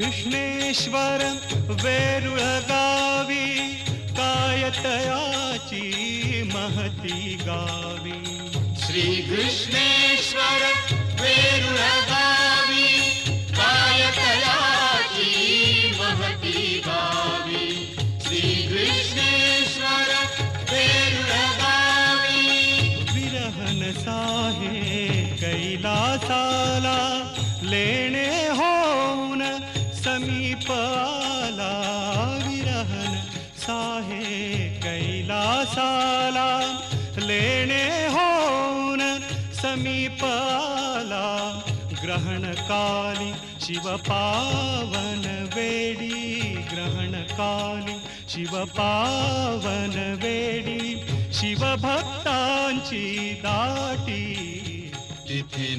कृष्णेश्वर वेरुळ गावी कायतयाची महती गावी. श्री कृष्णेश्वर वेरुळ गावी कायतयाची महती गावी. श्री कृष्णेश्वर वेरुळ गावी. विरहन साहे कैलासाला लेणे होऊन समीप आला. विरहन साहे कैलासाला लेणे होऊन समीप आला. ग्रहण काली शिव पावन वेडी. ग्रहण काली शिव पावन वेडी. शिवभक्तांची दाटी तिथे